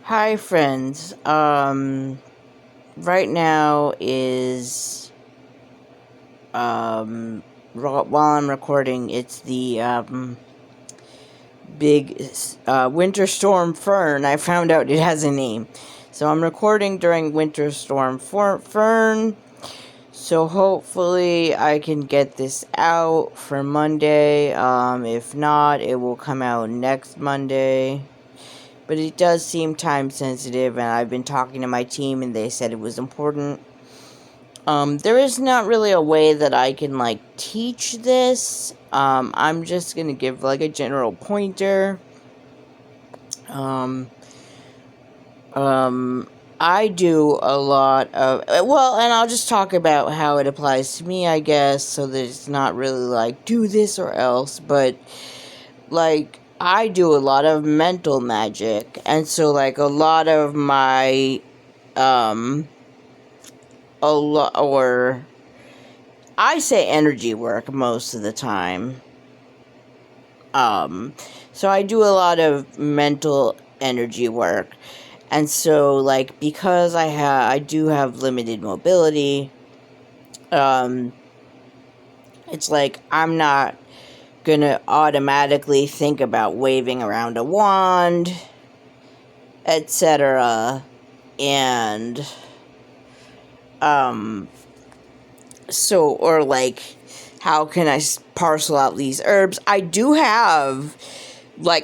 Hi, friends. Right now is while I'm recording, it's the big winter storm Fern. I found out it has a name, so I'm recording during winter storm Fern. So hopefully I can get this out for Monday. If not, it will come out next Monday. But it does seem time sensitive, and I've been talking to my team, and they said it was important. There is not really a way that I can, teach this. I'm just gonna give, a general pointer. Um, I do a lot of, and I'll just talk about how it applies to me, I guess, so that it's not really, do this or else, but, I do a lot of mental magic, and so, a lot of my, I say energy work most of the time. So I do a lot of mental energy work, and so, because I do have limited mobility, it's I'm not gonna automatically think about waving around a wand, etc. And so, or how can I parcel out these herbs? I do have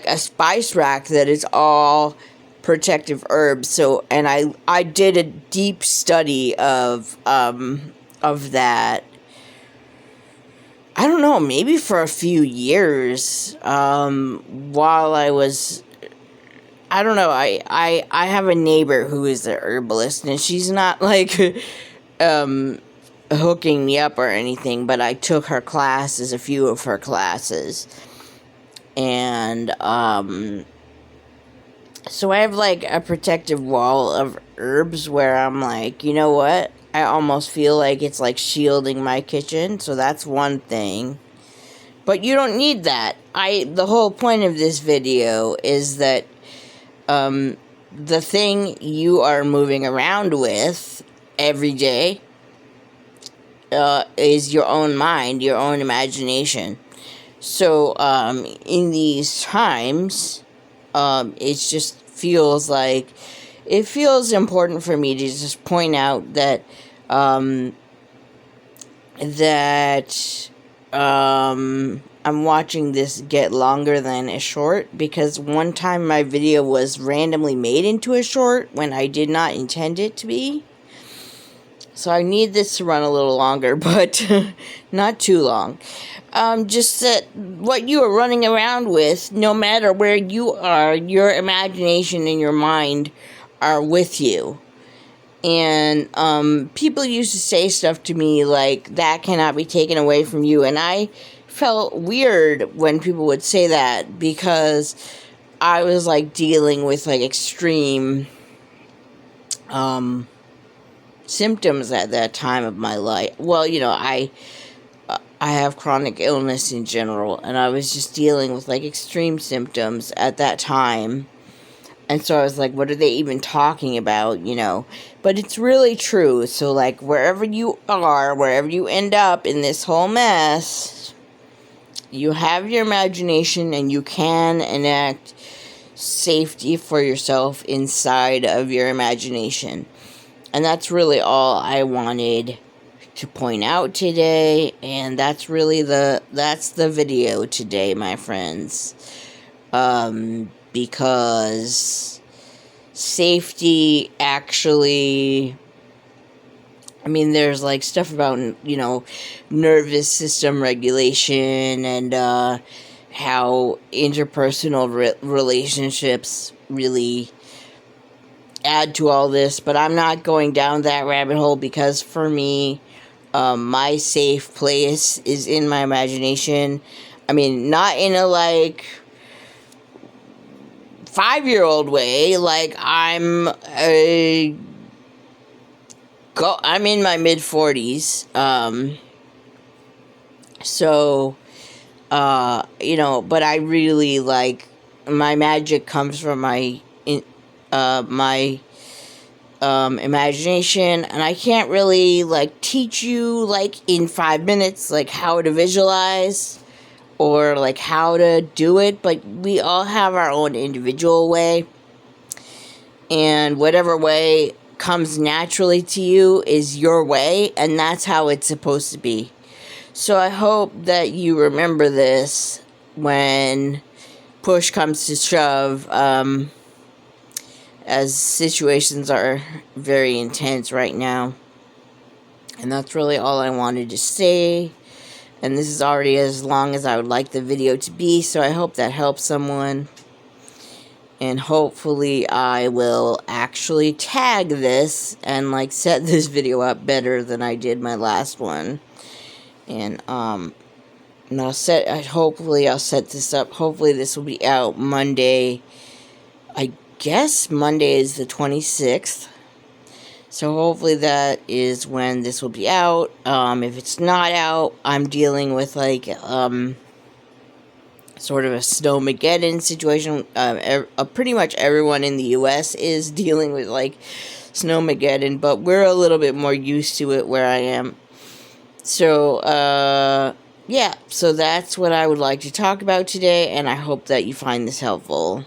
a spice rack that is all protective herbs. So, and I did a deep study of that. I don't know, maybe for a few years, while I was, I don't know, I have a neighbor who is a herbalist, and she's not hooking me up or anything, but I took her classes, a few of her classes, and so I have a protective wall of herbs where I'm you know what, I almost feel like it's shielding my kitchen, so that's one thing. But you don't need that. The whole point of this video is that the thing you are moving around with every day is your own mind, your own imagination. So, in these times, it just feels it feels important for me to just point out that, I'm watching this get longer than a short, because one time my video was randomly made into a short when I did not intend it to be. So I need this to run a little longer, but not too long. Just that what you are running around with, no matter where you are, your imagination and your mind are with you. And people used to say stuff to me that cannot be taken away from you. And I felt weird when people would say that, because I was dealing with extreme symptoms at that time of my life. Well, I have chronic illness in general, and I was just dealing with extreme symptoms at that time. And so I was what are they even talking about, But it's really true. So wherever you are, wherever you end up in this whole mess, you have your imagination, and you can enact safety for yourself inside of your imagination. And that's really all I wanted to point out today, and that's really that's the video today, my friends. Because safety actually, I mean, there's stuff about, nervous system regulation, and how interpersonal relationships really add to all this, but I'm not going down that rabbit hole, because for me, my safe place is in my imagination. I mean, not in a 5-year-old way. I'm in my mid-40s. So, but I really my magic comes from my my imagination, and I can't really like teach you like in 5 minutes like how to visualize or like how to do it, but we all have our own individual way, and whatever way comes naturally to you is your way, and that's how it's supposed to be. So I hope that you remember this when push comes to shove, as situations are very intense right now. And that's really all I wanted to say. And this is already as long as I would like the video to be, so I hope that helps someone. And hopefully I will actually tag this and like set this video up better than I did my last one. And hopefully I'll set this up. Hopefully this will be out Monday. I guess Monday is the 26th. So hopefully that is when this will be out. If it's not out, I'm dealing with like sort of a snowmageddon situation. Pretty much everyone in the US is dealing with like snowmageddon, but we're a little bit more used to it where I am. So yeah, so that's what I would like to talk about today, and I hope that you find this helpful.